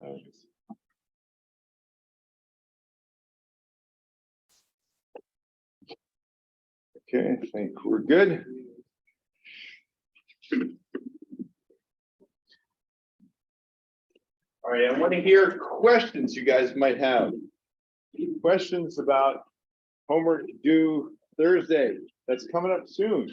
Okay, I think we're good. All right, I want to hear questions you guys might have. Questions about homework due Thursday. That's coming up soon.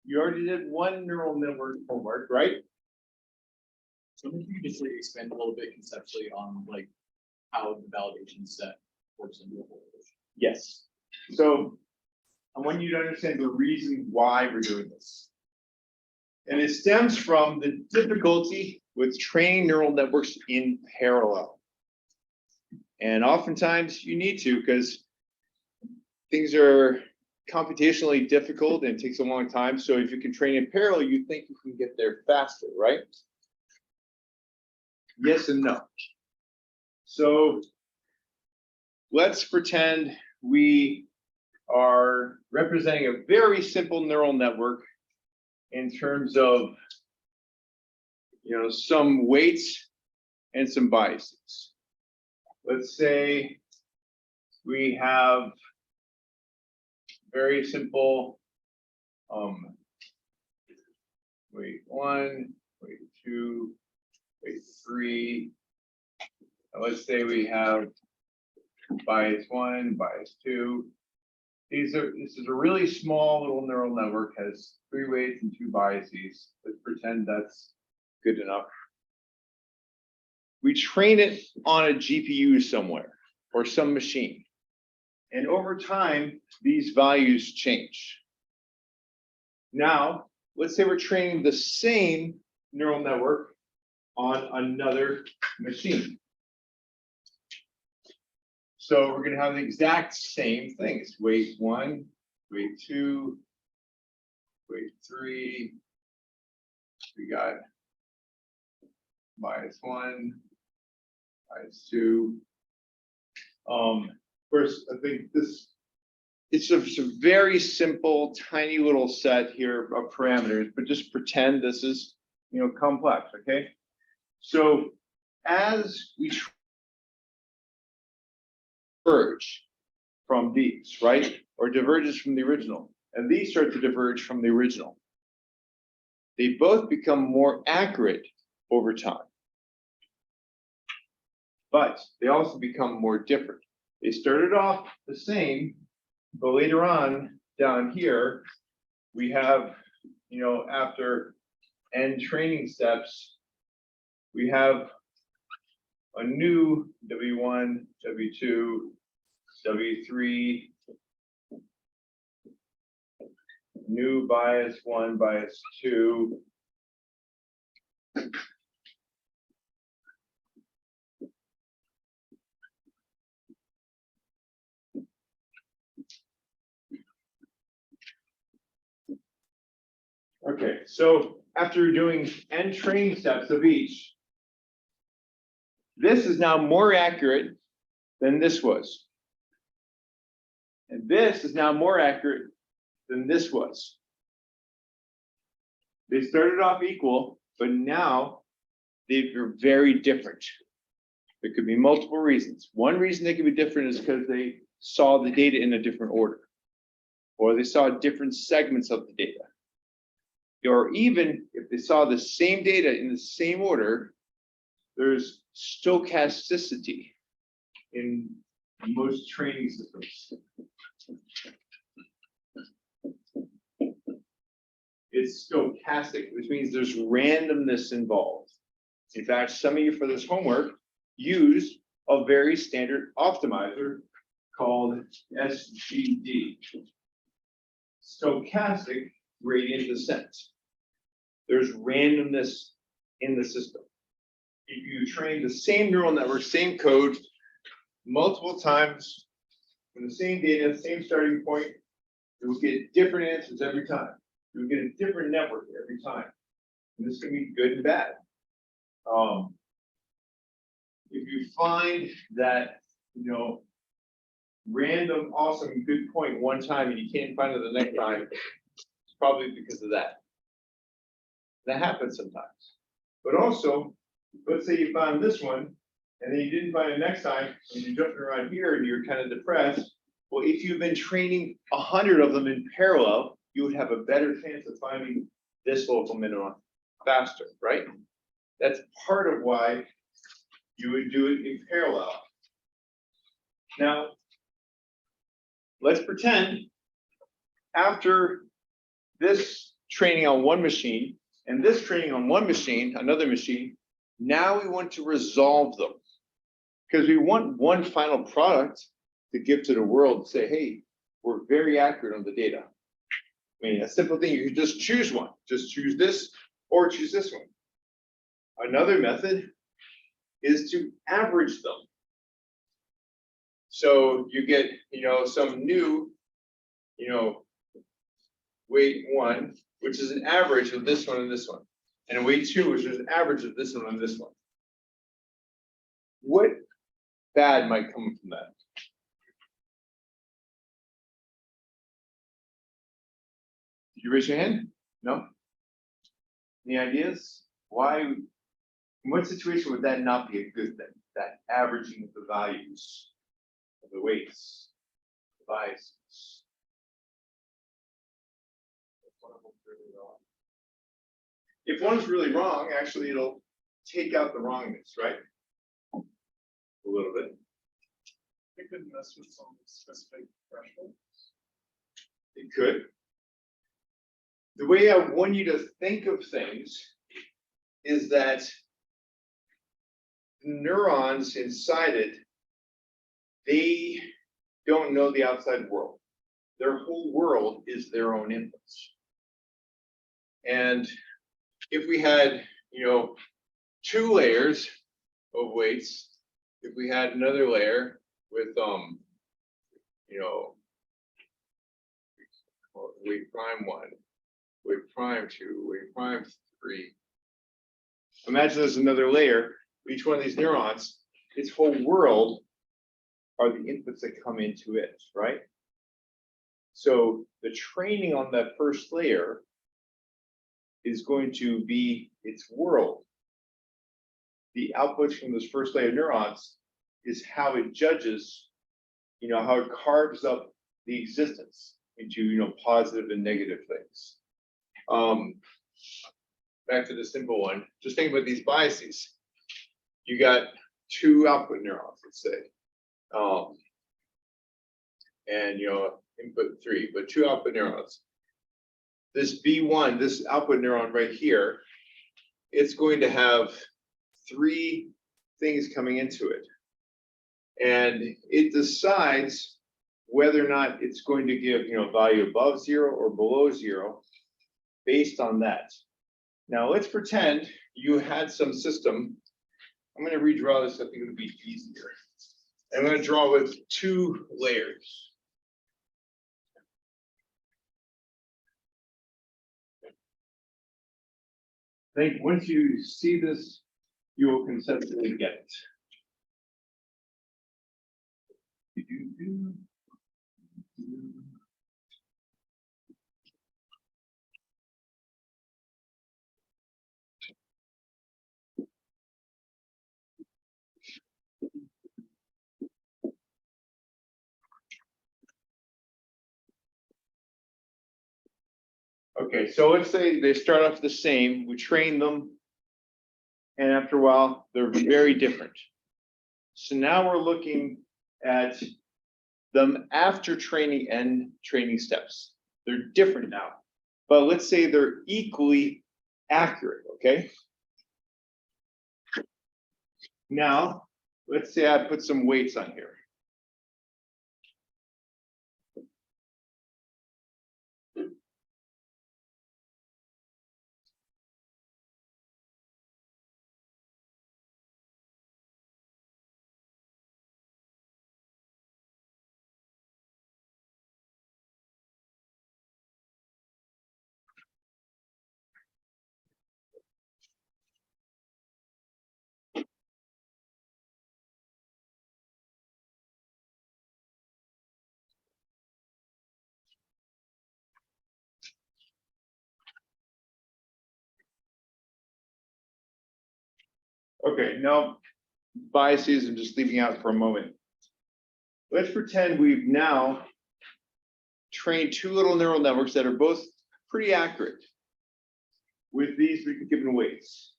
You already did one neural network homework, right? So maybe you could just like expand a little bit conceptually on like how the validation set works in real world. Yes. So I want you to understand the reason why we're doing this. And it stems from the difficulty with training neural networks in parallel. And oftentimes you need to, because things are computationally difficult and it takes a long time. So if you can train in parallel, you think you can get there faster, right? Yes and no. So let's pretend we are representing a very simple neural network in terms of, some weights and some biases. Let's say we have very simple weight 1, weight 2, weight 3. And let's say we have bias 1, bias 2. This is a really small little neural network, has 3 weights and 2 biases. Let's pretend that's good enough. We train it on a GPU somewhere or some machine. And over time, these values change. Now, let's say we're training the same neural network on another machine. So we're going to have the exact same things. Weight 1, weight 2, weight 3. We got bias 1, bias 2. First, I think it's a very simple, tiny little set here of parameters, but just pretend this is, complex, okay? So as we diverge from these, right? Or diverges from the original, and these start to diverge from the original. They both become more accurate over time. But they also become more different. They started off the same, but later on down here, we have, after n training steps, we have a new W1, W2, W3, new bias 1, bias 2. Okay, so after doing n training steps of each, this is now more accurate than this was. And this is now more accurate than this was. They started off equal, but now they're very different. There could be multiple reasons. One reason they could be different is because they saw the data in a different order, or they saw different segments of the data. Or even if they saw the same data in the same order, there's stochasticity in most training systems. It's stochastic, which means there's randomness involved. In fact, some of you for this homework use a very standard optimizer called SGD, stochastic gradient descent. There's randomness in the system. If you train the same neural network, same code, multiple times, with the same data, same starting point, you will get different answers every time. You'll get a different network every time. And this can be good and bad. If you find that, random, awesome, good point one time and you can't find it the next time, probably because of that. That happens sometimes. But also, let's say you found this one, and then you didn't find it next time, and you're jumping around here and you're kind of depressed. Well, if you've been training 100 of them in parallel, you would have a better chance of finding this local minimum faster, right? That's part of why you would do it in parallel. Now, let's pretend after this training on one machine and this training on one machine, another machine, now we want to resolve them because we want one final product to give to the world and say, hey, we're very accurate on the data. I mean, a simple thing, you can just choose one, just choose this or choose this one. Another method is to average them. So you get, some new, weight 1, which is an average of this one and this one, and weight 2, which is an average of this one and this one. What bad might come from that? Did you raise your hand? No? Any ideas? Why? In what situation would that not be a good thing? That averaging of the values of the weights, the biases. If one's really wrong, actually it'll take out the wrongness, right? A little bit. It could mess with some specific thresholds. It could. The way I want you to think of things is that the neurons inside it, they don't know the outside world. Their whole world is their own inputs. And if we had, 2 layers of weights, if we had another layer with, weight prime 1, weight prime 2, weight prime 3. Imagine there's another layer. Each one of these neurons, its whole world are the inputs that come into it, right? So the training on that first layer is going to be its world. The outputs from those first layer neurons is how it judges, how it carves up the existence into, positive and negative things. Back to the simple one, just think about these biases. You got 2 output neurons, let's say. And input 3, but 2 output neurons. This B1, this output neuron right here, it's going to have 3 things coming into it. And it decides whether or not it's going to give, value above 0 or below 0 based on that. Now let's pretend you had some system. I'm going to redraw this, I think it'll be easier. I'm going to draw with 2 layers. I think once you see this, you will conceptually get it. Okay, so let's say they start off the same, we train them, and after a while, they're very different. So now we're looking at them after training and training steps. They're different now, but let's say they're equally accurate, okay? Now, let's say I put some weights on here. Okay, now biases I'm just leaving out for a moment. Let's pretend we've now trained two little neural networks that are both pretty accurate with these given weights.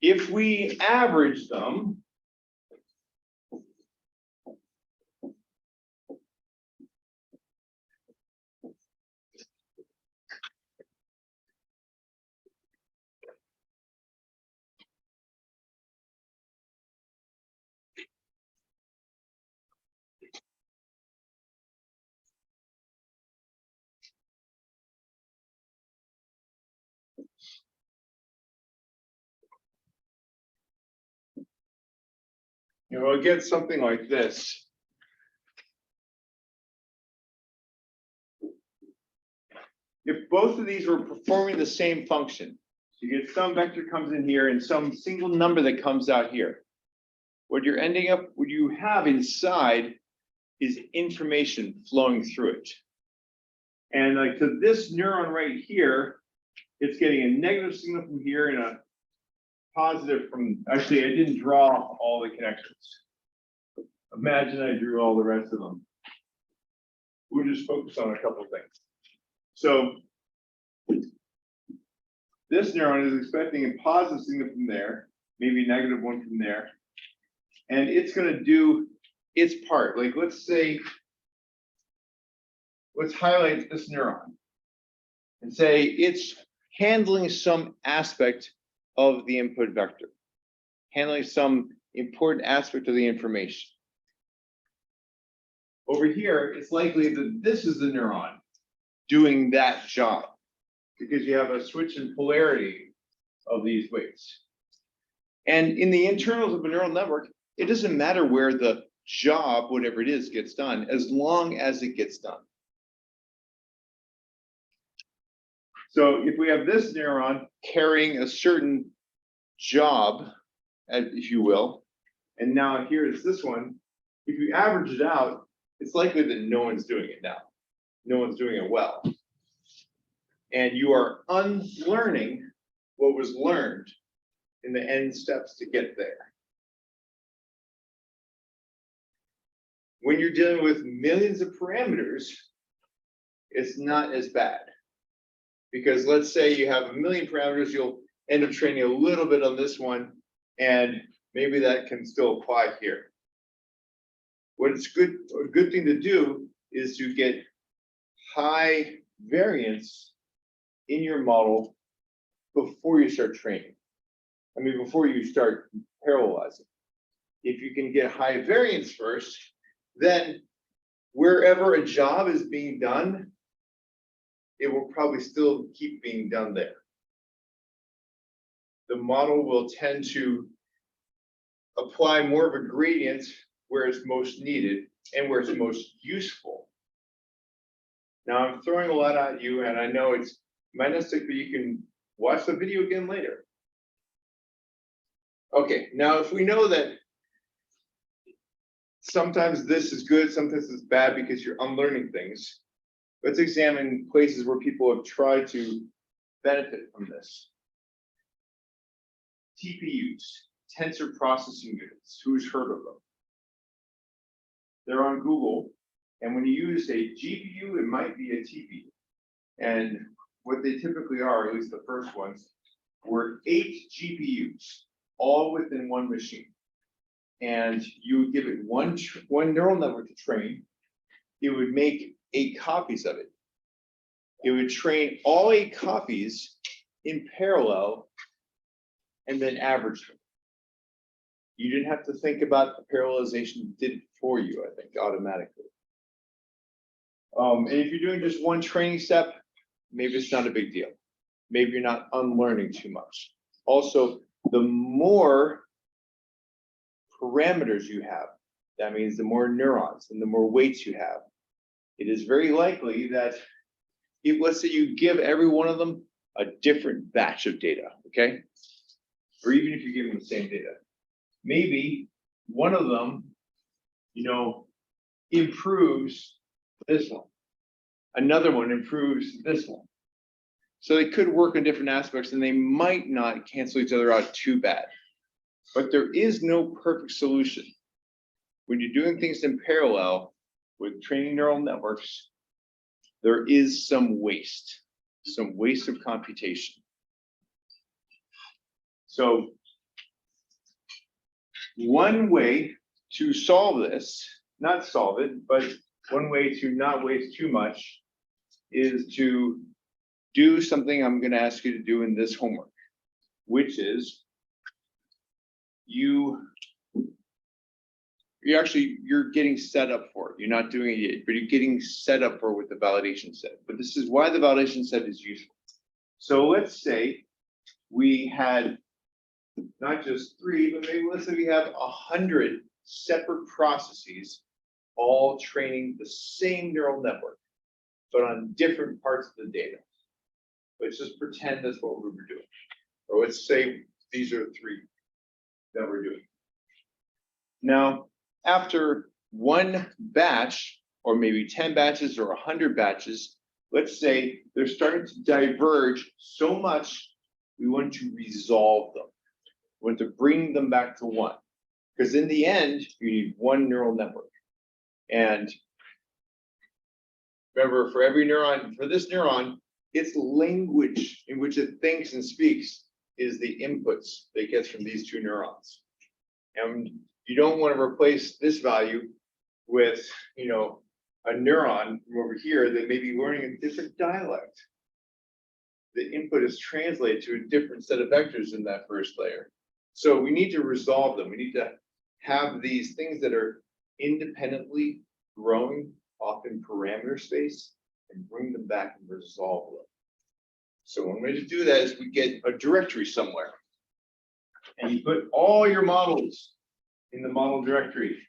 If we average them, we'll get something like this. If both of these were performing the same function, you get some vector comes in here and some single number that comes out here. What you're ending up, what you have inside is information flowing through it. And like so this neuron right here, it's getting a negative signal from here and a positive from, actually I didn't draw all the connections. Imagine I drew all the rest of them. We'll just focus on a couple of things. So this neuron is expecting a positive signal from there, maybe a negative one from there. And it's going to do its part. Like let's say, let's highlight this neuron and say it's handling some aspect of the input vector, handling some important aspect of the information. Over here, it's likely that this is the neuron doing that job because you have a switch in polarity of these weights. And in the internals of a neural network, it doesn't matter where the job, whatever it is, gets done, as long as it gets done. So if we have this neuron carrying a certain job, if you will, and now here is this one, if you average it out, it's likely that no one's doing it now. No one's doing it well. And you are unlearning what was learned in the end steps to get there. When you're dealing with millions of parameters, it's not as bad. Because let's say you have a million parameters, you'll end up training a little bit on this one, and maybe that can still apply here. What it's good, a good thing to do is to get high variance in your model before you start training. I mean, before you start parallelizing. If you can get high variance first, then wherever a job is being done, it will probably still keep being done there. The model will tend to apply more of a gradient where it's most needed and where it's most useful. Now I'm throwing a lot at you, and I know it's might not stick, but you can watch the video again later. Okay, now if we know that sometimes this is good, sometimes it's bad because you're unlearning things, let's examine places where people have tried to benefit from this. TPUs, tensor processing units. Who's heard of them? They're on Google, and when you use a GPU, it might be a TPU. And what they typically are, at least the first ones, were 8 GPUs, all within one machine. And you would give it one neural network to train. It would make 8 copies of it. It would train all 8 copies in parallel and then average them. You didn't have to think about the parallelization, it did it for you, I think, automatically. And if you're doing just one training step, maybe it's not a big deal. Maybe you're not unlearning too much. Also, the more parameters you have, that means the more neurons and the more weights you have, it is very likely that if, let's say you give every one of them a different batch of data, okay? Or even if you give them the same data, maybe one of them, improves this one. Another one improves this one. So they could work on different aspects and they might not cancel each other out too bad. But there is no perfect solution. When you're doing things in parallel with training neural networks, there is some waste of computation. So one way to solve this, not solve it, but one way to not waste too much is to do something I'm going to ask you to do in this homework, which is you're getting set up for it. You're not doing it yet, but you're getting set up for it with the validation set. But this is why the validation set is useful. So let's say we had not just 3, but maybe let's say we have 100 separate processes all training the same neural network, but on different parts of the data. Let's just pretend that's what we were doing. Or let's say these are 3 that we're doing. Now, after one batch, or maybe 10 batches or 100 batches, let's say they're starting to diverge so much, we want to resolve them. We want to bring them back to one. Because in the end, you need one neural network. And remember, for every neuron, for this neuron, its language in which it thinks and speaks is the inputs that it gets from these 2 neurons. And you don't want to replace this value with, a neuron from over here that may be learning a different dialect. The input is translated to a different set of vectors in that first layer. So we need to resolve them. We need to have these things that are independently growing off in parameter space and bring them back and resolve them. So one way to do that is we get a directory somewhere. And you put all your models in the model directory.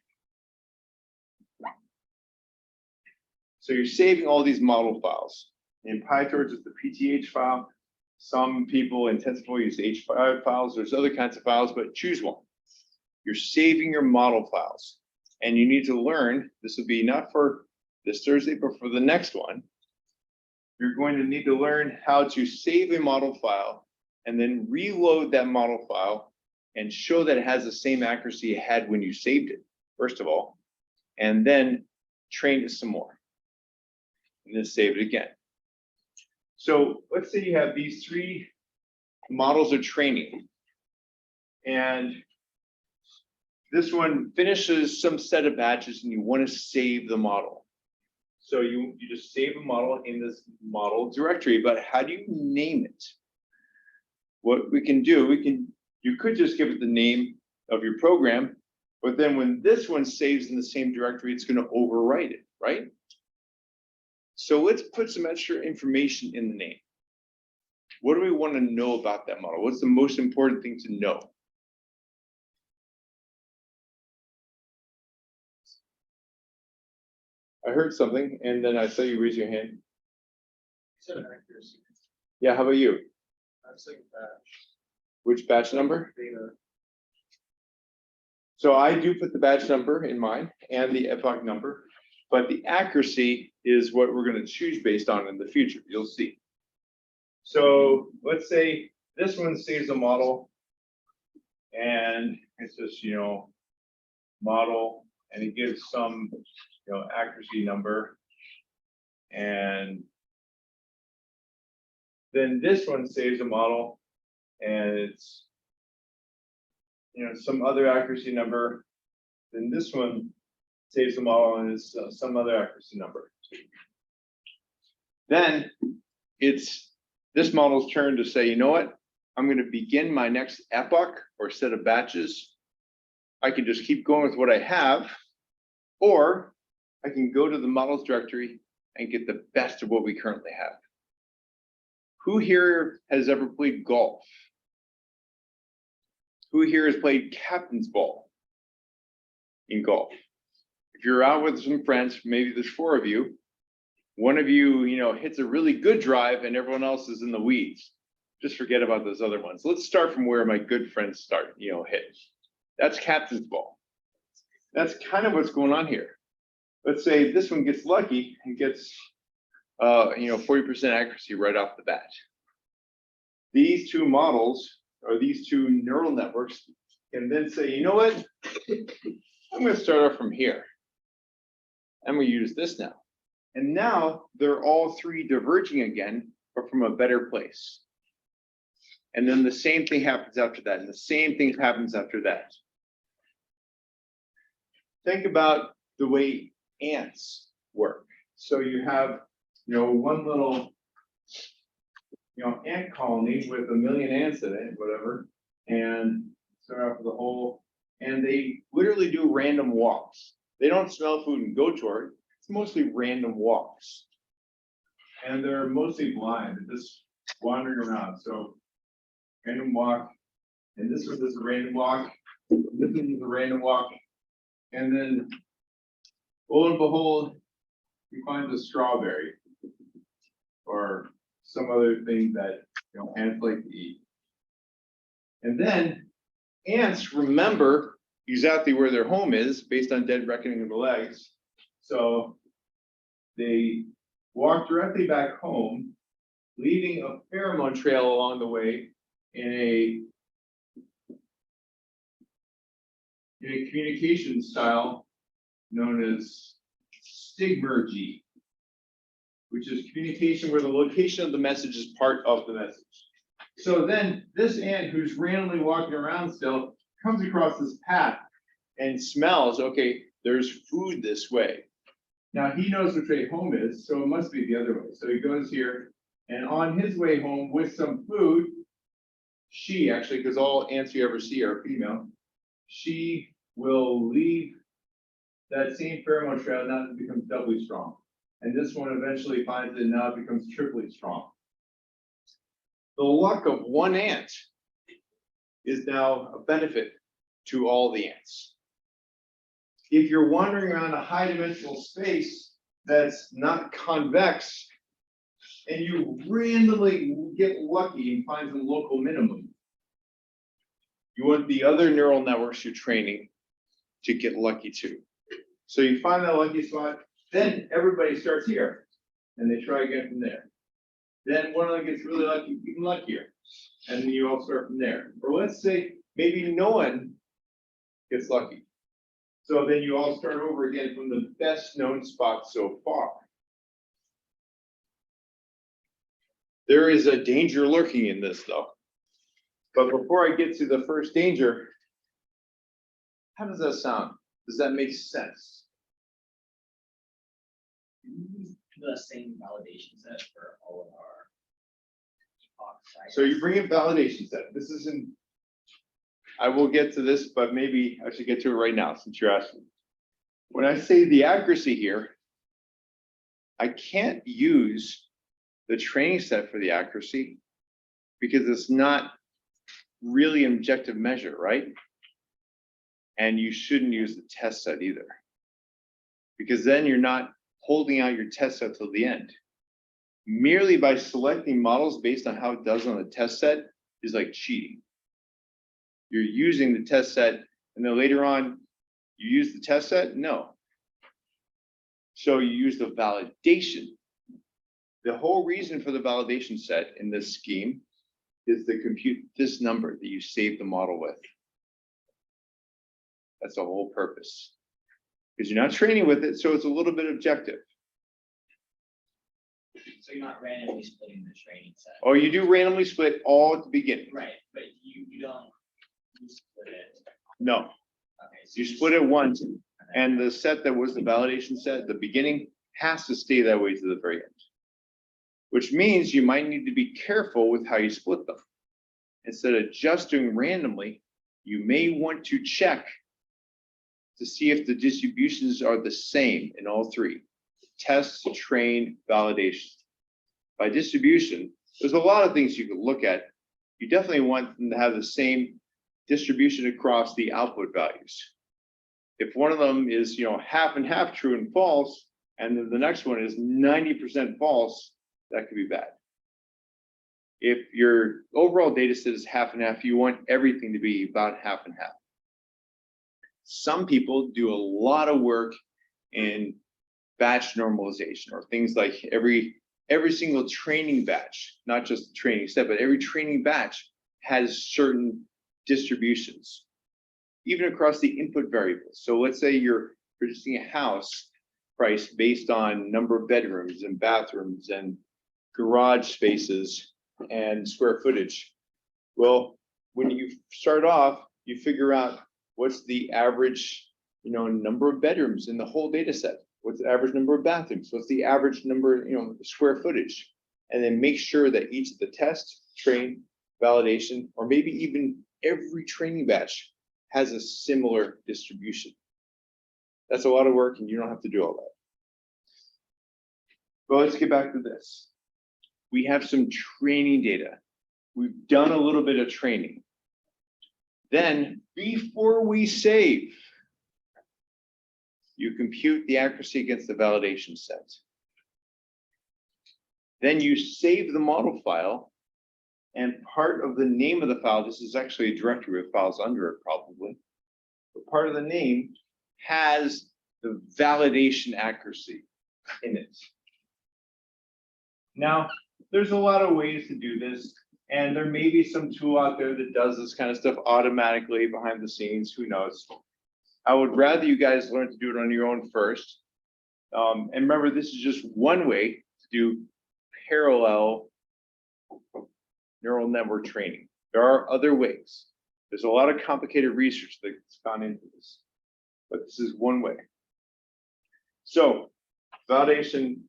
So you're saving all these model files. In PyTorch, it's the PTH file. Some people in TensorFlow use H5 files. There's other kinds of files, but choose one. You're saving your model files. And you need to learn, this will be not for this Thursday, but for the next one, you're going to need to learn how to save a model file and then reload that model file and show that it has the same accuracy it had when you saved it, first of all, and then train it some more. And then save it again. So let's say you have these 3 models of training. And this one finishes some set of batches and you want to save the model. So you just save a model in this model directory, but how do you name it? What we can do, you could just give it the name of your program, but then when this one saves in the same directory, it's going to overwrite it, right? So let's put some extra information in the name. What do we want to know about that model? What's the most important thing to know? I heard something, and then I saw you raise your hand. Said accuracy. Yeah, how about you? I'm saying batch. Which batch number? Data. So I do put the batch number in mine and the epoch number, but the accuracy is what we're going to choose based on in the future. You'll see. So let's say this one saves a model, and it's just model, and it gives some accuracy number, and then this one saves a model, and it's some other accuracy number. Then this one saves a model, and it's some other accuracy number. Then it's this model's turn to say, you know what? I'm going to begin my next epoch or set of batches. I can just keep going with what I have, or I can go to the models directory and get the best of what we currently have. Who here has ever played golf? Who here has played captain's ball in golf? If you're out with some friends, maybe there's 4 of you, one of you, hits a really good drive and everyone else is in the weeds. Just forget about those other ones. Let's start from where my good friends start, hit. That's captain's ball. That's kind of what's going on here. Let's say this one gets lucky and gets 40% accuracy right off the bat. These 2 models, or these 2 neural networks, can then say, you know what? I'm gonna start off from here. I'm gonna use this now. And now they're all three diverging again, but from a better place. And then the same thing happens after that, and the same thing happens after that. Think about the way ants work. So you have, one little, ant colony with 1 million ants in it, whatever, and start off with the whole, and they literally do random walks. They don't smell food and go toward it. It's mostly random walks. And they're mostly blind, they're just wandering around. So random walk, and this one is a random walk, this one is a random walk, and then lo and behold, you find a strawberry or some other thing that ants like to eat. And then ants remember exactly where their home is based on dead reckoning of the legs. So they walk directly back home, leaving a pheromone trail along the way in a communication style known as stigmergy, which is communication where the location of the message is part of the message. So then this ant who's randomly walking around still comes across this path and smells, okay, there's food this way. Now he knows which way home is, so it must be the other way. So he goes here, and on his way home with some food, she actually, because all ants you ever see are female, she will leave that same pheromone trail, now it becomes doubly strong. And this one eventually finds it, now it becomes triply strong. The luck of one ant is now a benefit to all the ants. If you're wandering around a high dimensional space that's not convex, and you randomly get lucky and find some local minimum, you want the other neural networks you're training to get lucky too. So you find that lucky spot, then everybody starts here, and they try again from there. Then one of them gets really lucky, even luckier, and then you all start from there. Or let's say maybe no one gets lucky. So then you all start over again from the best known spot so far. There is a danger lurking in this though. But before I get to the first danger, how does that sound? Does that make sense? The same validation set for all of our epoch sites. So you bring in validation set. This isn't, I will get to this, but maybe I should get to it right now since you're asking. When I say the accuracy here, I can't use the training set for the accuracy because it's not really an objective measure, right? And you shouldn't use the test set either, because then you're not holding out your test set till the end. Merely by selecting models based on how it does on the test set is like cheating. You're using the test set and then later on you use the test set? No. So you use the validation. The whole reason for the validation set in this scheme is to compute this number that you save the model with. That's the whole purpose. Because you're not training with it, so it's a little bit objective. So you're not randomly splitting the training set. Or you do randomly split all at the beginning. Right, but you don't split it. No, Okay, so you split it once, and the set that was the validation set at the beginning has to stay that way to the very end. Which means you might need to be careful with how you split them. Instead of just doing randomly, you may want to check to see if the distributions are the same in all three: test, train, validation. By distribution, there's a lot of things you could look at. You definitely want them to have the same distribution across the output values. If one of them is, half and half true and false, and then the next one is 90% false, that could be bad. If your overall data set is half and half, you want everything to be about half and half. Some people do a lot of work in batch normalization, or things like every single training batch, not just the training set, but every training batch has certain distributions. even across the input variables. So let's say you're producing a house price based on number of bedrooms and bathrooms and garage spaces and square footage. Well, when you start off, you figure out what's the average, number of bedrooms in the whole data set. What's the average number of bathrooms? What's the average number, square footage? And then make sure that each of the test, train, validation, or maybe even every training batch has a similar distribution. That's a lot of work and you don't have to do all that. But let's get back to this. We have some training data. We've done a little bit of training. Then before we save, you compute the accuracy against the validation set. Then you save the model file, and part of the name of the file, this is actually a directory with files under it probably, but part of the name has the validation accuracy in it. Now, there's a lot of ways to do this, and there may be some tool out there that does this kind of stuff automatically behind the scenes, who knows. I would rather you guys learn to do it on your own first. And remember, this is just one way to do parallel neural network training. There are other ways. There's a lot of complicated research that's gone into this, but this is one way. So, validation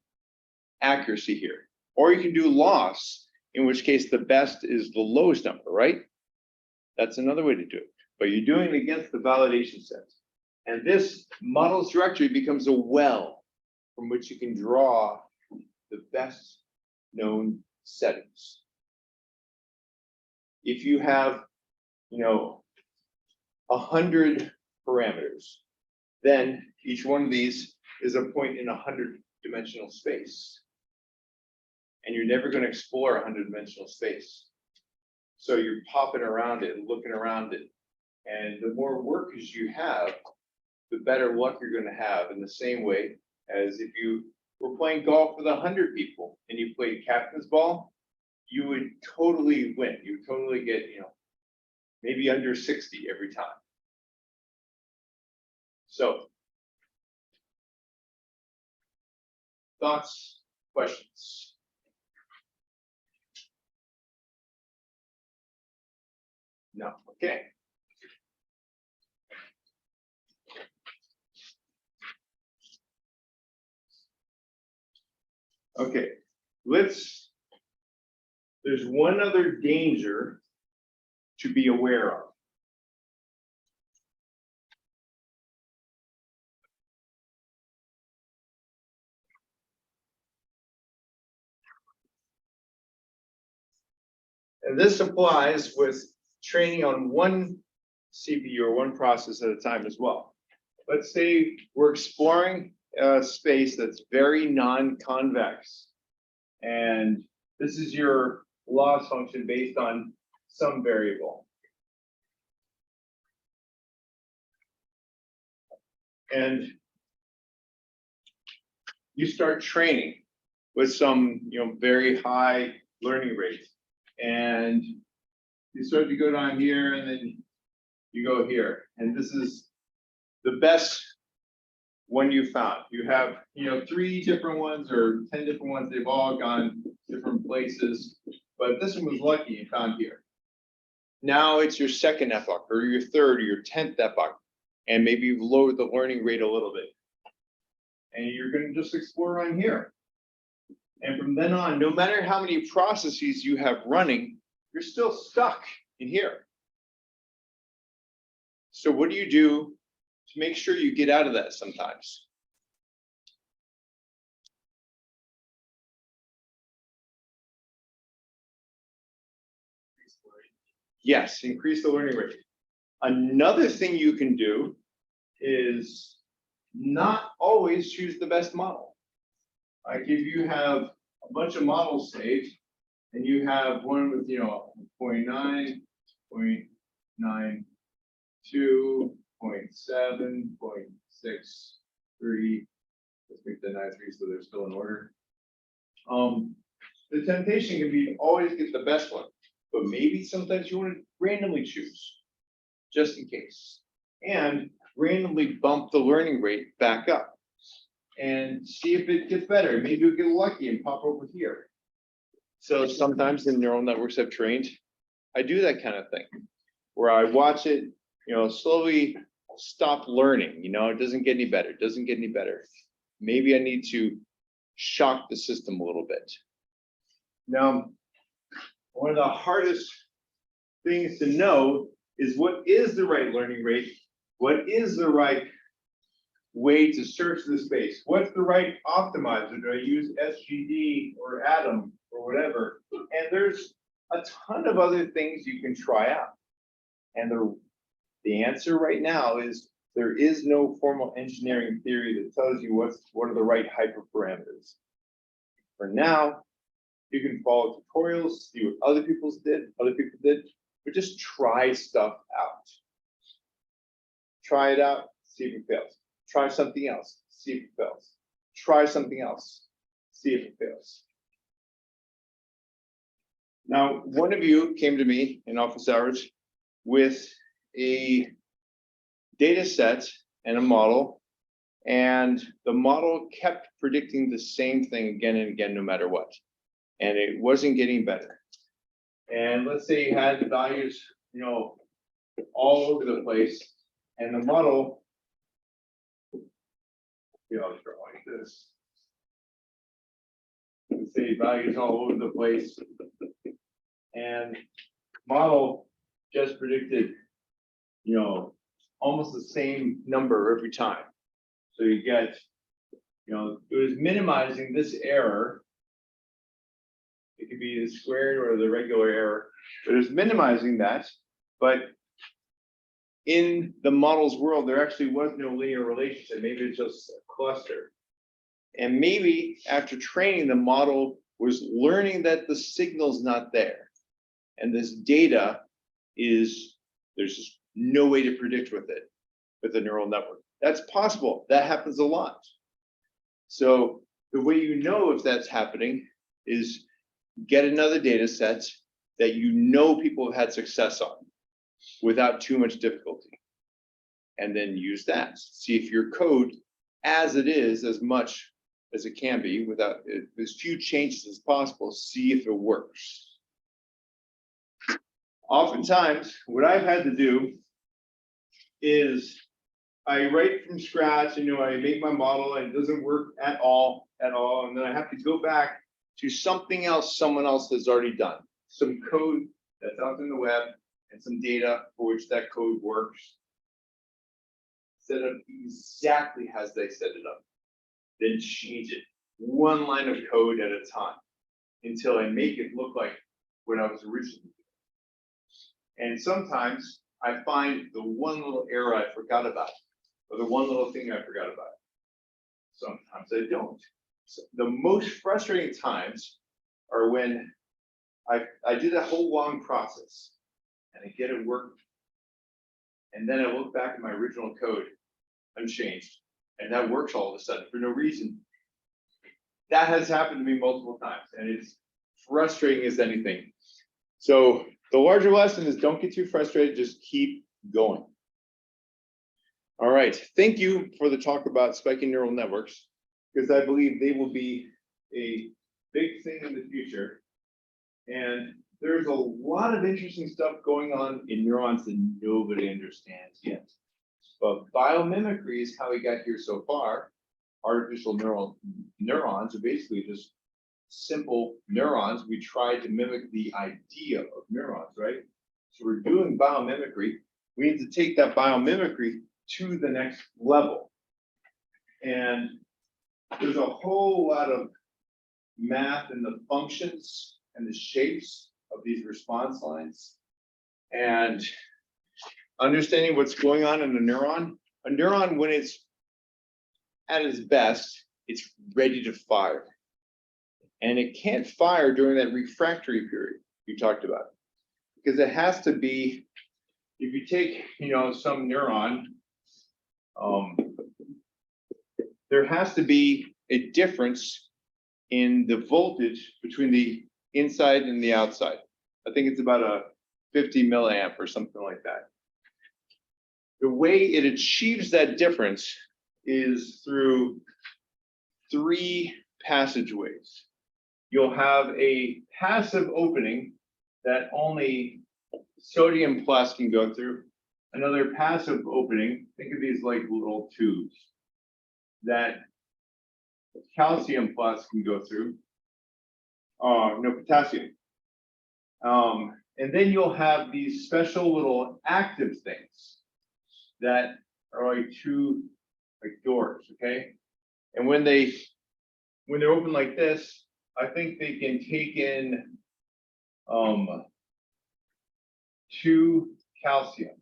accuracy here. Or you can do loss, in which case the best is the lowest number, right? That's another way to do it. But you're doing it against the validation set. And this models directory becomes a well from which you can draw the best known settings. If you have, 100 parameters, then each one of these is a point in a 100-dimensional space. And you're never going to explore a 100-dimensional space. So you're popping around it, looking around it. And the more workers you have, the better luck you're going to have, in the same way as if you were playing golf with 100 people and you played captain's ball, you would totally win. You would totally get, maybe under 60 every time. So, thoughts, questions? No, okay. Okay, there's one other danger to be aware of. And this applies with training on one CPU or one process at a time as well. Let's say we're exploring a space that's very non-convex. And this is your loss function based on some variable. And you start training with some, very high learning rate. And you start to go down here and then you go here. And this is the best one you found. You have, 3 different ones or 10 different ones. They've all gone different places, but this one was lucky and found here. Now it's your second epoch or your third or your 10th epoch. And maybe you've lowered the learning rate a little bit. And you're going to just explore around here. And from then on, no matter how many processes you have running, you're still stuck in here. So what do you do to make sure you get out of that sometimes? Yes, increase the learning rate. Another thing you can do is not always choose the best model. Like if you have a bunch of models saved and you have one with 0.9, 0.92, 0.7, 0.63. Let's make the 93 so they're still in order. The temptation can be to always get the best one, but maybe sometimes you want to randomly choose, just in case. and randomly bump the learning rate back up and see if it gets better. Maybe we'll get lucky and pop over here. So sometimes the neural networks I've trained, I do that kind of thing where I watch it, slowly stop learning. It doesn't get any better. It doesn't get any better. Maybe I need to shock the system a little bit. Now, one of the hardest things to know is what is the right learning rate? What is the right way to search the space? What's the right optimizer? Do I use SGD or Atom or whatever? And there's a ton of other things you can try out. And the answer right now is there is no formal engineering theory that tells you what are the right hyperparameters. For now, you can follow tutorials, see what other people did, but just try stuff out. Try it out, see if it fails. Try something else, see if it fails. Try something else, see if it fails. Now, one of you came to me in office hours with a data set and a model, and the model kept predicting the same thing again and again, no matter what. And it wasn't getting better. And let's say you had the values, all over the place, and the model, like this. Let's say values all over the place, and model just predicted, almost the same number every time. So you get, it was minimizing this error. It could be the squared or the regular error, but it was minimizing that. But in the model's world, there actually was no linear relationship. Maybe it's just a cluster. And maybe after training, the model was learning that the signal's not there. And this data there's just no way to predict with it, with a neural network. That's possible. That happens a lot. So the way you know if that's happening is get another data set that people have had success on without too much difficulty. And then use that. See if your code, as it is, as much as it can be, without as few changes as possible, see if it works. Oftentimes, what I've had to do is I write from scratch, I make my model and it doesn't work at all, and then I have to go back to something else someone else has already done. Some code that's out in the web and some data for which that code works. Set up exactly as they set it up. Then change it one line of code at a time until I make it look like what I was originally doing. And sometimes I find the one little error I forgot about, or the one little thing I forgot about. Sometimes I don't. So the most frustrating times are when I did a whole long process and I get it working. And then I look back at my original code unchanged, and that works all of a sudden for no reason. That has happened to me multiple times, and it's frustrating as anything. So the larger lesson is don't get too frustrated, just keep going. All right, thank you for the talk about spiking neural networks, because I believe they will be a big thing in the future. And there's a lot of interesting stuff going on in neurons that nobody understands yet. But biomimicry is how we got here so far. Artificial neurons are basically just simple neurons. We tried to mimic the idea of neurons, right? So we're doing biomimicry. We need to take that biomimicry to the next level. And there's a whole lot of math in the functions and the shapes of these response lines. And understanding what's going on in a neuron, when it's at its best, it's ready to fire. And it can't fire during that refractory period you talked about, because it has to be, if you take, some neuron, there has to be a difference in the voltage between the inside and the outside. I think it's about a 50 milliamp or something like that. the way it achieves that difference is through 3 passageways. You'll have a passive opening that only sodium plus can go through. Another passive opening, think of these like little tubes that calcium plus can go through. No, potassium. And then you'll have these special little active things that are like 2 like doors, okay? And when they're open like this, I think they can take in 2 calciums.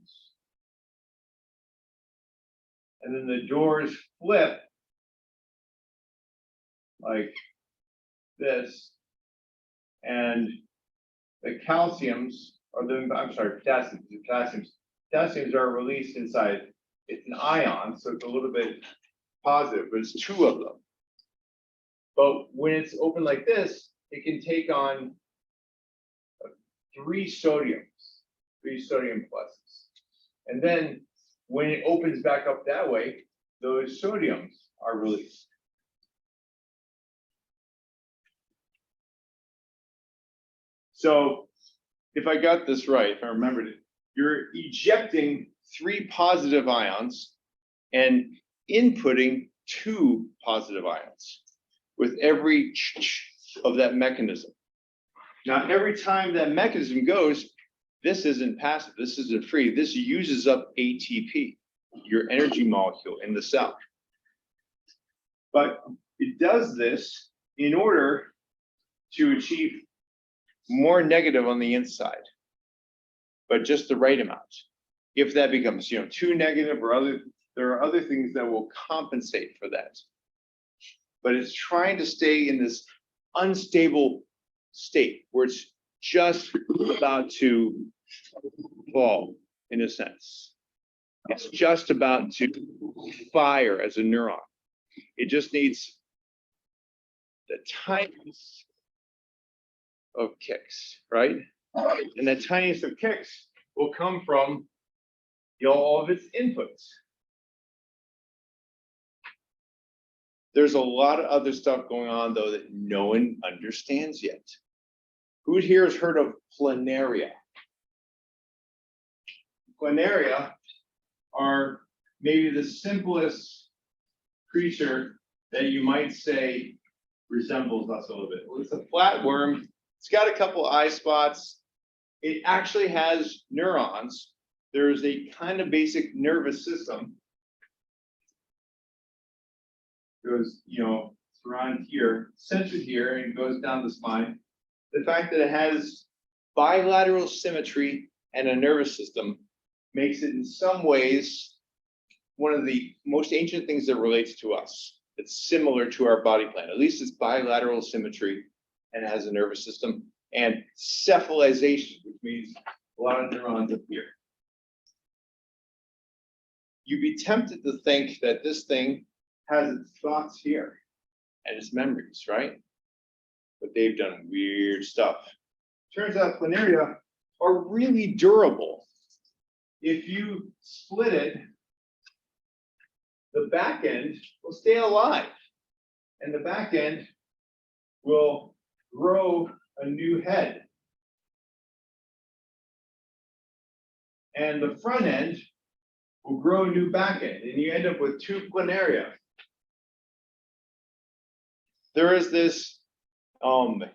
And then the doors flip like this, and the calciums are potassiums are released inside. It's an ion, so it's a little bit positive, but it's 2 of them. But when it's open like this, it can take on 3 sodium pluses. And then when it opens back up that way, those sodiums are released. So if I got this right, if I remembered it, you're ejecting 3 positive ions and inputting 2 positive ions with every of that mechanism. Now, every time that mechanism goes, this isn't passive, this isn't free, this uses up ATP, your energy molecule in the cell. But it does this in order to achieve more negative on the inside, but just the right amount. If that becomes, too negative or there are other things that will compensate for that. But it's trying to stay in this unstable state where it's just about to fall, in a sense. It's just about to fire as a neuron. It just needs the tiniest of kicks, right? And the tiniest of kicks will come from all of its inputs. There's a lot of other stuff going on, though, that no one understands yet. Who here has heard of planaria? Planaria are maybe the simplest creature that you might say resembles us a little bit. Well, it's a flatworm. It's got a couple eye spots. It actually has neurons. There's a kind of basic nervous system. It goes, it's around here, centered here, and it goes down the spine. The fact that it has bilateral symmetry and a nervous system makes it in some ways one of the most ancient things that relates to us. It's similar to our body plan. At least it's bilateral symmetry and has a nervous system, and cephalization, which means a lot of neurons up here. You'd be tempted to think that this thing has its thoughts here and its memories, right? But they've done weird stuff. Turns out planaria are really durable. If you split it, the back end will stay alive, and the back end will grow a new head. And the front end will grow a new back end, and you end up with 2 planaria. There is this, one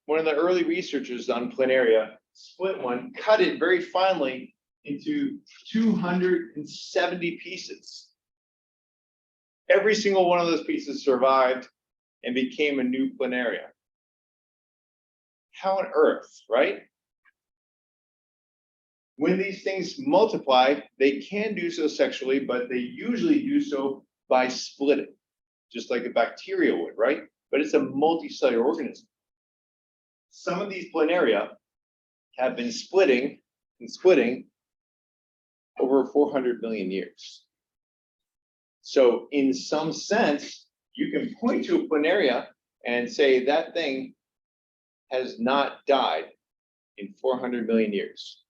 of the early researchers on planaria split one, cut it very finely into 270 pieces. Every single one of those pieces survived and became a new planaria. How on earth, right? When these things multiply, they can do so sexually, but they usually do so by splitting, just like a bacteria would, right? But it's a multicellular organism. Some of these planaria have been splitting over 400 million years. So in some sense, you can point to a planaria and say that thing has not died in 400 million years.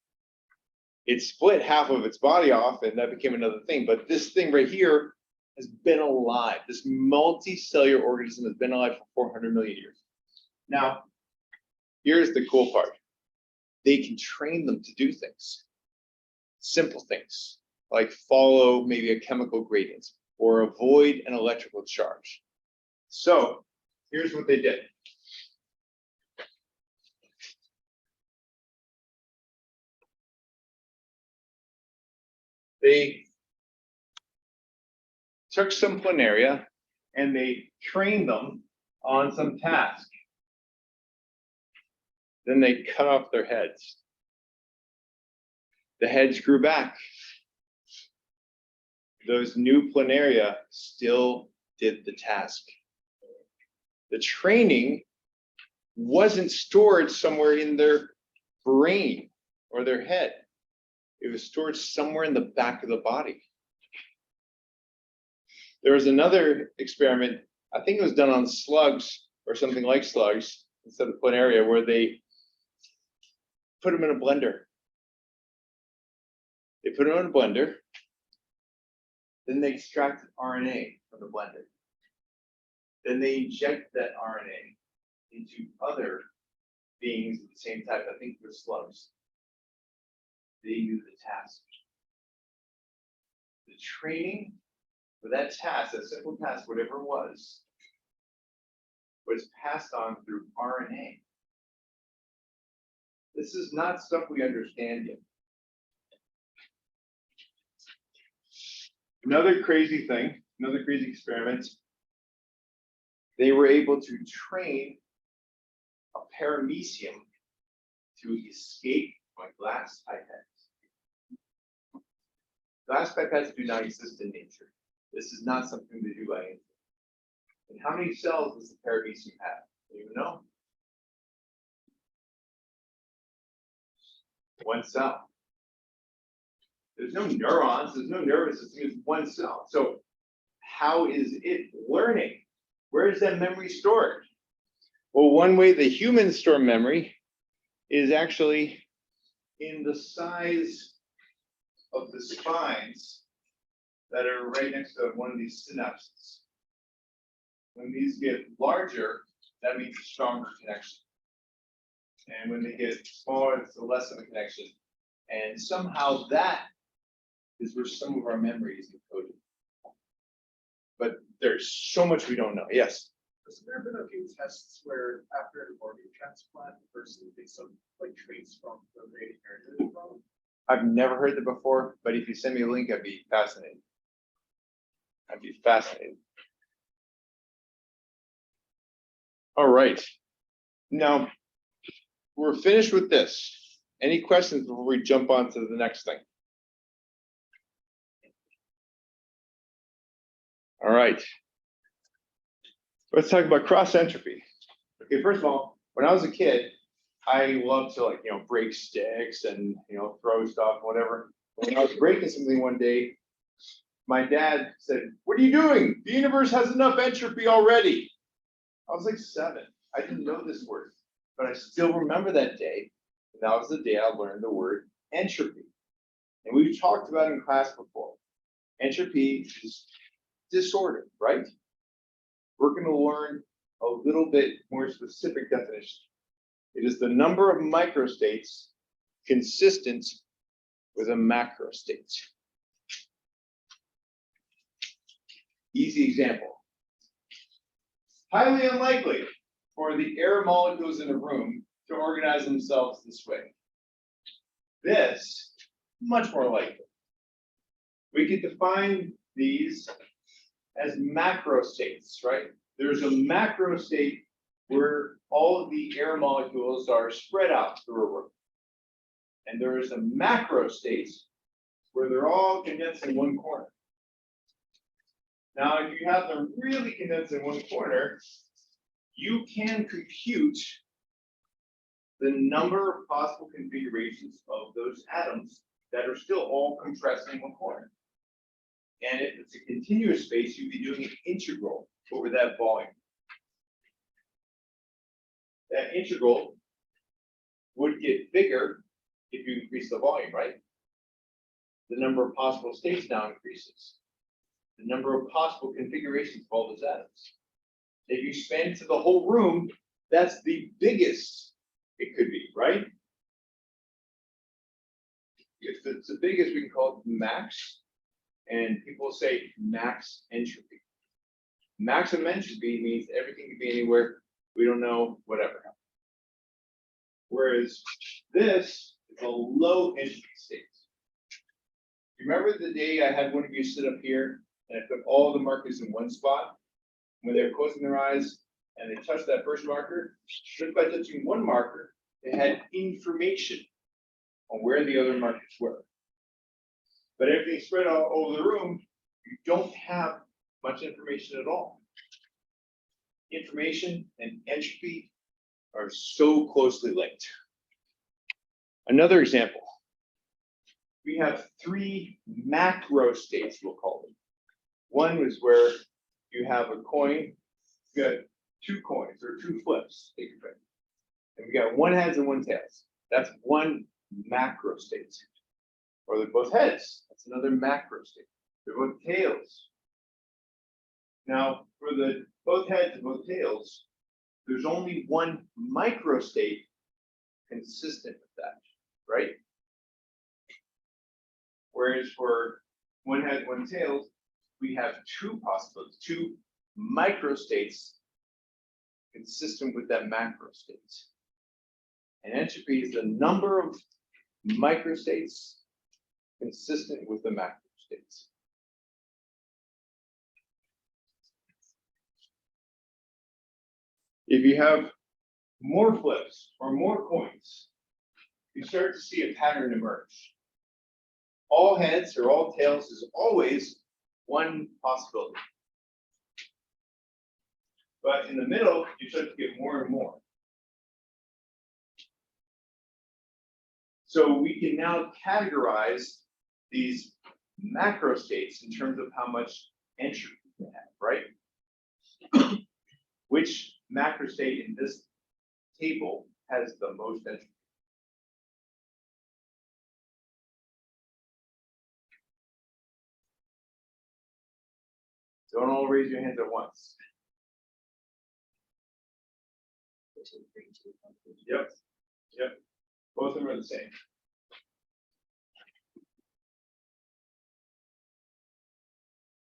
It split half of its body off and that became another thing. But this thing right here has been alive. This multicellular organism has been alive for 400 million years. Now, here's the cool part. They can train them to do things, simple things, like follow maybe a chemical gradient or avoid an electrical charge. So here's what they did. They took some planaria and they trained them on some task. Then they cut off their heads. The heads grew back. Those new planaria still did the task. The training wasn't stored somewhere in their brain or their head. It was stored somewhere in the back of the body. There was another experiment, I think it was done on slugs or something like slugs instead of planaria, where they put them in a blender. They put them in a blender, then they extracted RNA from the blender. Then they inject that RNA into other beings of the same type, I think they're slugs. They do the task. The training for that task, that simple task, whatever it was passed on through RNA. This is not stuff we understand yet. Another crazy thing, another crazy experiment, they were able to train a paramecium to escape from glass pipettes. Glass pipettes do not exist in nature. This is not something they do by nature. And how many cells does the paramecium have? Do you know? One cell. There's no neurons, there's no nervous system, it's one cell. So how is it learning? Where is that memory stored? Well, one way the humans store memory is actually in the size of the spines that are right next to one of these synapses. When these get larger, that means a stronger connection. And when they get smaller, it's a less of a connection. And somehow that is where some of our memory is encoded. But there's so much we don't know. Yes? Has there been a few tests where after an organ transplant, the person takes some like traits from the they inherited from? I've never heard that before, but if you send me a link, I'd be fascinated. I'd be fascinated. All right. Now, we're finished with this. Any questions before we jump on to the next thing? All right. Let's talk about cross entropy. Okay, first of all, when I was a kid, I loved to break sticks and throw stuff, whatever. When I was breaking something one day, my dad said, "What are you doing? The universe has enough entropy already." I was like 7. I didn't know this word, but I still remember that day. And that was the day I learned the word entropy. And we've talked about it in class before. Entropy is disorder, right? We're going to learn a little bit more specific definition. It is the number of microstates consistent with a macrostate. Easy example. Highly unlikely for the air molecules in a room to organize themselves this way. This, much more likely. We could define these as macrostates, right? There's a macrostate where all of the air molecules are spread out through a room. And there is a macrostate where they're all condensed in one corner. Now, if you have them really condensed in one corner, you can compute the number of possible configurations of those atoms that are still all compressed in one corner. And if it's a continuous space, you'd be doing an integral over that volume. That integral would get bigger if you increase the volume, right? the number of possible states now increases. The number of possible configurations of all those atoms. If you expand to the whole room, that's the biggest it could be, right? If it's the biggest, we can call it max, and people say max entropy. Maximum entropy means everything can be anywhere, we don't know, whatever. Whereas this is a low entropy state. You remember the day I had one of you sit up here and I put all the markers in one spot? When they're closing their eyes and they touch that first marker, just by touching one marker, they had information on where the other markers were. But everything spread all over the room, you don't have much information at all. Information and entropy are so closely linked. Another example. We have three macro states, we'll call them. One is where you have a coin, you got two coins or two flips, take your pick. And we got one heads and one tails. That's one macro state. Or they're both heads, that's another macro state. They're both tails. Now, for the both heads and both tails, there's only one micro state consistent with that, right? Whereas for one head, one tails, we have two possibilities, two microstates consistent with that macro state. And entropy is the number of microstates consistent with the macro states. If you have more flips or more coins, you start to see a pattern emerge. All heads or all tails is always one possibility. But in the middle, you start to get more and more. So we can now categorize these macro states in terms of how much entropy they have, right? Which macro state in this table has the most entropy? Don't all raise your hands at once. Yep, yep. Both of them are the same.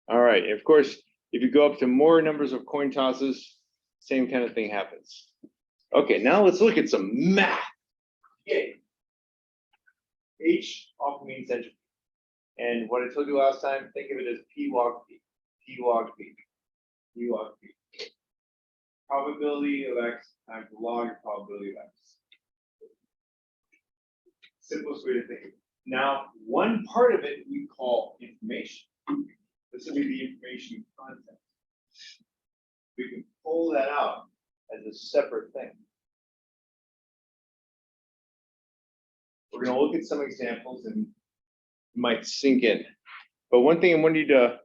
All right, and of course, if you go up to more numbers of coin tosses, same kind of thing happens. Okay, now let's look at some math. Yay. H often means entropy. And what I told you last time, think of it as P log P. P log P. P log P. Probability of X times the log of probability of X. Simplest way to think of it. Now, one part of it we call information. This will be the information content. We can pull that out as a separate thing. We're going to look at some examples and it might sink in. But one thing I want you to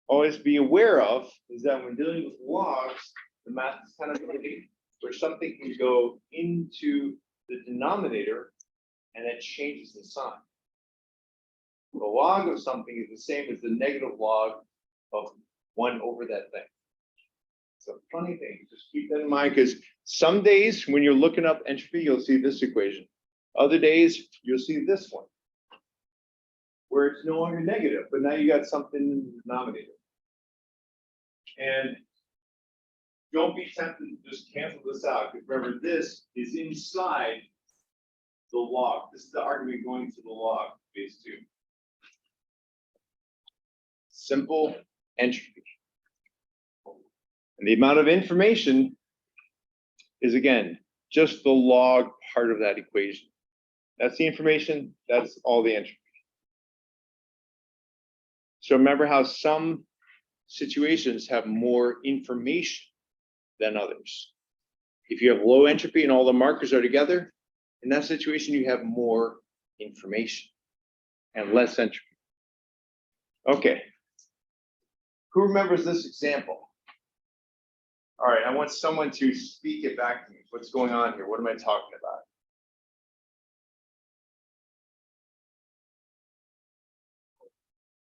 always be aware of is that when dealing with logs, the math is kind of funny, where something can go into the denominator and that changes the sign. The log of something is the same as the negative log of 1 over that thing. It's a funny thing, just keep that in mind, because some days when you're looking up entropy, you'll see this equation. Other days, you'll see this one, where it's no longer negative, but now you got something in the denominator. And don't be tempted to just cancel this out, because remember, this is inside the log. This is the argument going to the log, base 2. Simple entropy. And the amount of information is, again, just the log part of that equation. That's the information, that's all the entropy. So remember how some situations have more information than others. If you have low entropy and all the markers are together, in that situation you have more information and less entropy. Okay. Who remembers this example? All right, I want someone to speak it back to me. What's going on here? What am I talking about?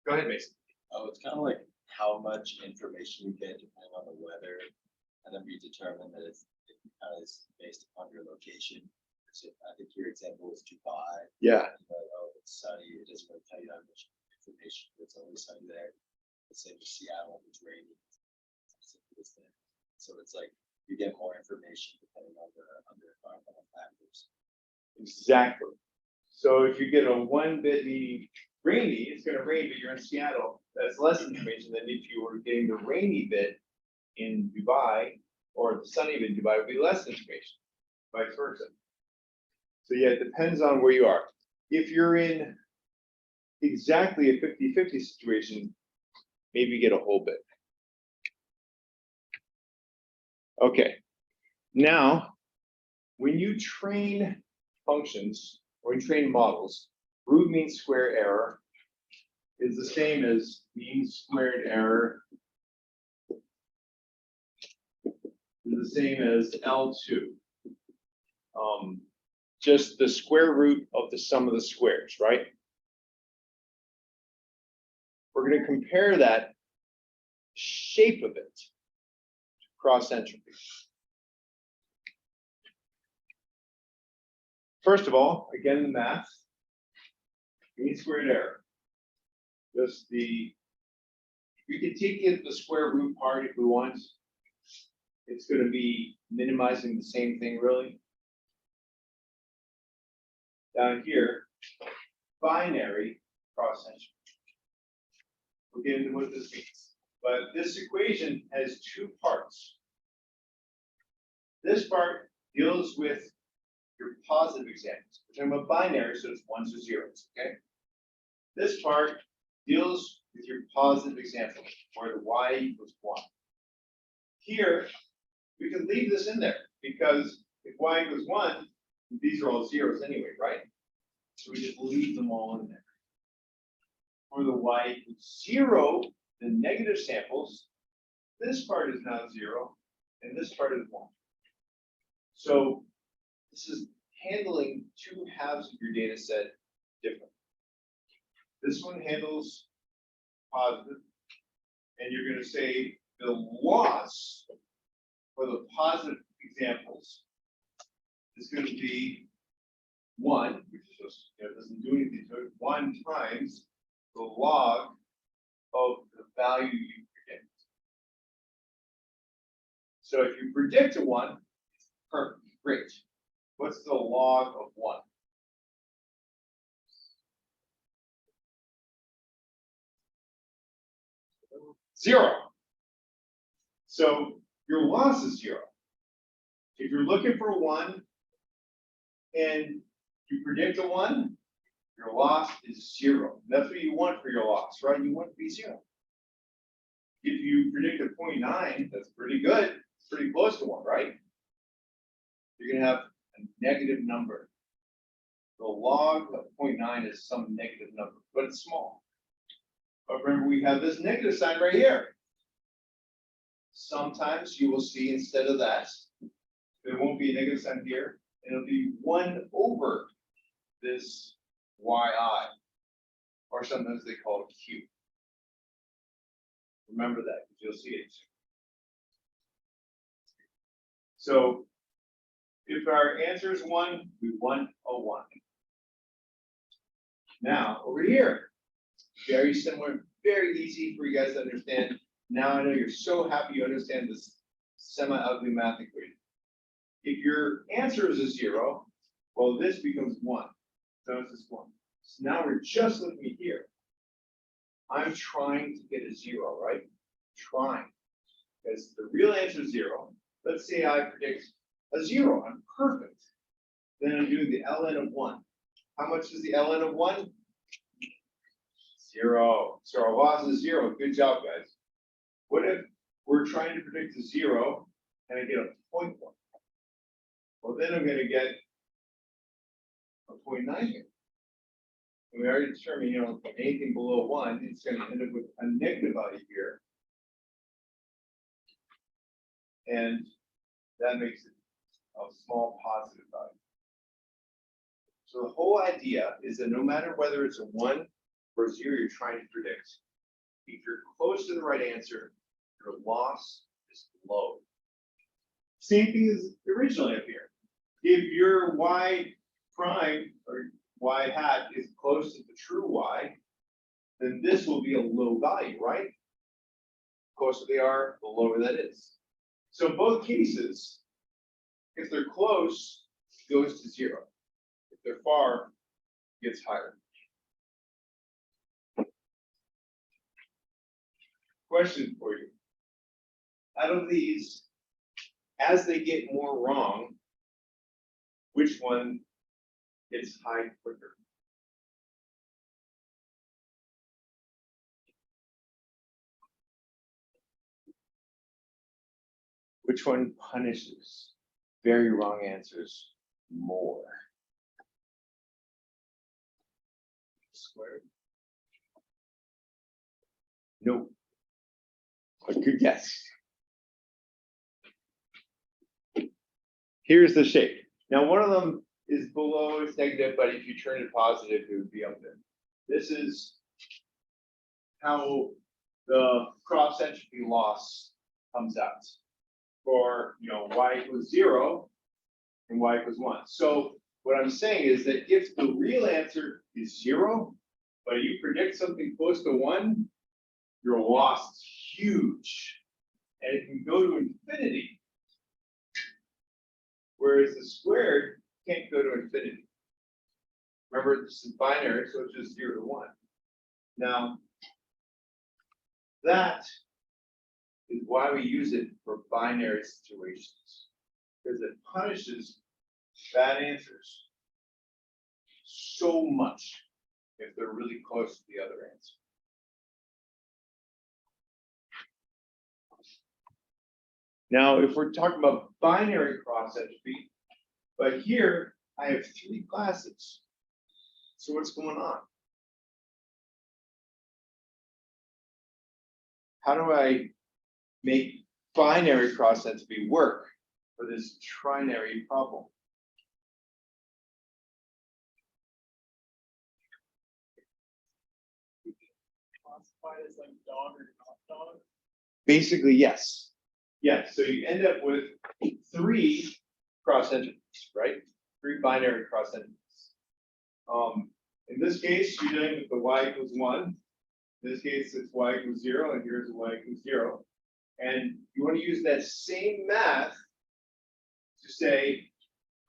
Go ahead, Mason. Oh, it's kind of like how much information you get depending on the weather, and then we determine that it kind of is based upon your location. So I think your example was Dubai. Yeah. You know, oh, it's sunny. It doesn't really tell you that much information. It's always sunny there. The same with Seattle. It's rainy. So it's like you get more information depending on the environmental factors. Exactly. So if you get a 1 bit meaning rainy, it's gonna rain, but you're in Seattle, that's less information than if you were getting the rainy bit in Dubai, or the sunny bit in Dubai would be less information, vice versa. So yeah, it depends on where you are. If you're in exactly a 50-50 situation, maybe you get a whole bit. Okay, now, when you train functions, or you train models, root mean square error is the same as mean squared error is the same as L2. Just the square root of the sum of the squares, right? We're going to compare that shape of it to cross entropy. First of all, again, the math, mean squared error. Just we can take it the square root part if we want. It's going to be minimizing the same thing, really. Down here, binary cross entropy. We'll get into what this means. But this equation has two parts. This part deals with your positive examples. We're talking about binary, so it's ones or zeros, okay? This part deals with your positive example, where the y equals 1. Here, we can leave this in there, because if y equals 1, these are all zeros anyway, right? So we just leave them all in there. For the y equals 0, the negative samples, this part is now 0, and this part is 1. So this is handling two halves of your data set differently. This one handles positive, and you're going to say the loss for the positive examples is going to be 1, which is just, doesn't do anything to it, 1 times the log of the value you predict. So if you predict a 1, perfect, great. What's the log of 1? Zero. So your loss is 0. If you're looking for a 1 and you predict a 1, your loss is 0. That's what you want for your loss, right? You want it to be 0. If you predict a 0.9, that's pretty good. It's pretty close to 1, right? You're going to have a negative number. The log of 0.9 is some negative number, but it's small. But remember, we have this negative sign right here. Sometimes you will see instead of that, there won't be a negative sign here, and it'll be 1 over this yi, or sometimes they call it q. Remember that, because you'll see it. So if our answer is 1, we want a 1. Now, over here, very similar, very easy for you guys to understand. Now I know you're so happy you understand this semi-ugly math equation. If your answer is a 0, well, this becomes 1. So it's just 1. So now we're just looking here. I'm trying to get a 0, right? Trying. Because the real answer is 0. Let's say I predict a 0. I'm perfect. Then I'm doing the ln of 1. How much is the ln of 1? 0. So our loss is 0. Good job, guys. What if we're trying to predict a 0 and I get a 0.1? Well, then I'm going to get a 0.9 here. And we already determined, anything below 1, it's going to end up with a negative value here. And that makes it a small positive value. So the whole idea is that no matter whether it's a 1 or zero you're trying to predict. If you're close to the right answer, your loss is low. Same thing as originally up here. If your y prime or y hat is close to the true y, then this will be a low value, right? The closer they are, the lower that is. So in both cases, if they're close, it goes to zero. If they're far, it gets higher. Question for you. Out of these, as they get more wrong, which one gets high quicker? Which one punishes very wrong answers more? Squared? Nope. A good guess. Here's the shape. Now, one of them is below, it's negative, but if you turn it positive, it would be up there. This is how the cross entropy loss comes out for, y equals 0 and y equals 1. So what I'm saying is that if the real answer is 0, but you predict something close to 1, your loss is huge, and it can go to infinity. Whereas the squared can't go to infinity. Remember, this is binary, so it's just 0 to 1. Now, that is why we use it for binary situations, because it punishes bad answers so much if they're really close to the other answer. Now, if we're talking about binary cross entropy, but here I have 3 classes. So what's going on? How do I make binary cross entropy work for this trinary problem? Classified as like dog or not dog. Basically, yes. Yes, so you end up with 3 cross entities, right? 3 binary cross entities. In this case, you're dealing with the y equals 1. In this case, it's y equals 0, and here's y equals 0. And you want to use that same math to say,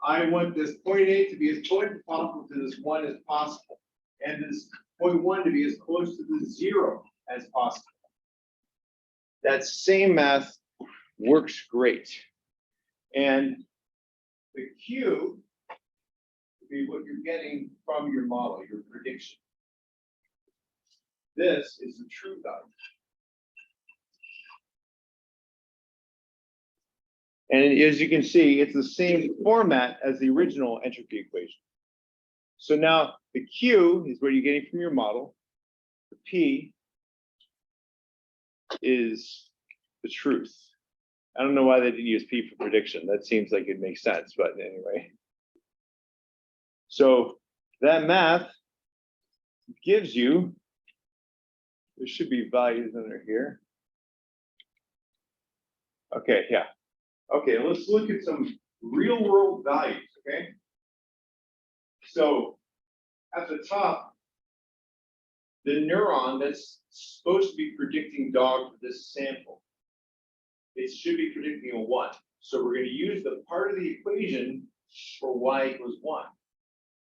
I want this 0.8 to be as close as possible to this 1 as possible, and this 0.1 to be as close to the 0 as possible. That same math works great. And the Q would be what you're getting from your model, your prediction. This is the true value. And as you can see, it's the same format as the original entropy equation. So now the Q is what you're getting from your model. The P is the truth. I don't know why they didn't use P for prediction. That seems like it makes sense, but anyway. So that math gives you, there should be values under here. Okay, yeah. Okay, let's look at some real world values, okay? So at the top, the neuron that's supposed to be predicting dog for this sample, it should be predicting a 1. So we're going to use the part of the equation for y equals 1.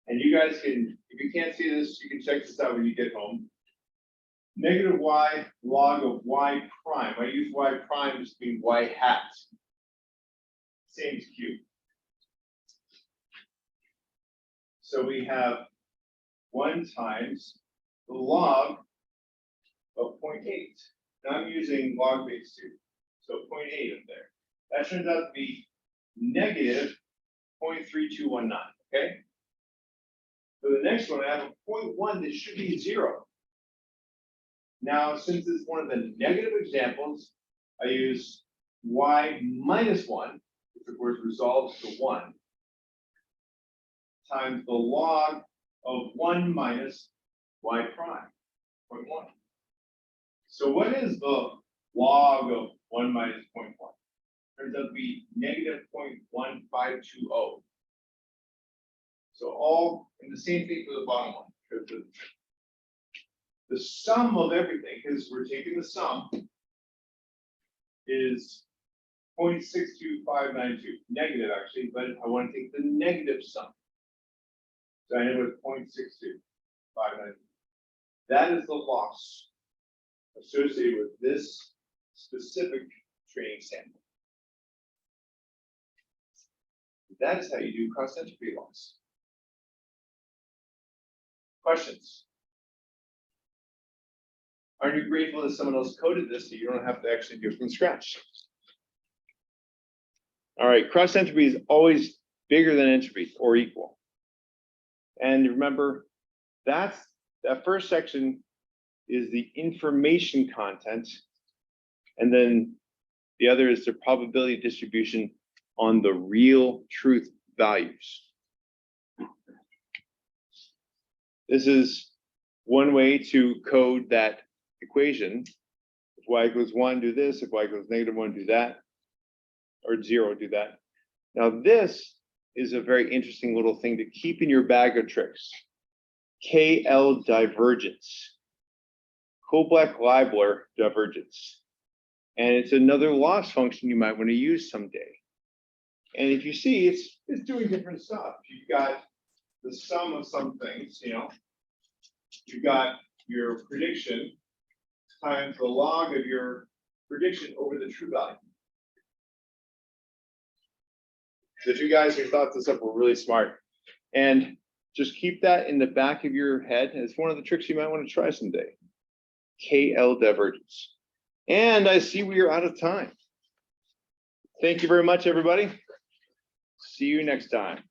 And you guys can, if you can't see this, you can check this out when you get home. Negative y log of y prime. I use y prime just mean y hat. Same as q. So we have 1 times the log of 0.8. Now I'm using log base 2. So 0.8 up there. That turns out to be negative 0.3219. Okay. For the next one, I have a 0.1 that should be 0. Now, since it's one of the negative examples, I use y minus 1, which of course resolves to 1, times the log of 1 minus y prime. 0.1. So what is the log of 1 minus 0.1? Turns out to be negative 0.1520. So all in the same thing for the bottom one. Because the sum of everything, because we're taking the sum, is 0.62592, negative actually, but I want to take the negative sum. So I end with 0.62592. That is the loss associated with this specific training sample. That is how you do cross entropy loss. Questions? Aren't you grateful that someone else coded this so you don't have to actually do it from scratch? All right, cross entropy is always bigger than entropy or equal. And remember, that first section is the information content, and then the other is the probability distribution on the real truth values. This is one way to code that equation. If y equals 1, do this. If y equals -1, do that. Or 0, do that. Now this is a very interesting little thing to keep in your bag of tricks. KL divergence. Kolbeck-Leibler divergence. And it's another loss function you might want to use someday. And if you see, it's doing different stuff. You've got the sum of some things, you know. You've got your prediction times the log of your prediction over the true value. The two guys who thought this up were really smart. And just keep that in the back of your head. It's one of the tricks you might want to try someday. KL divergence. And I see we are out of time. Thank you very much, everybody. See you next time.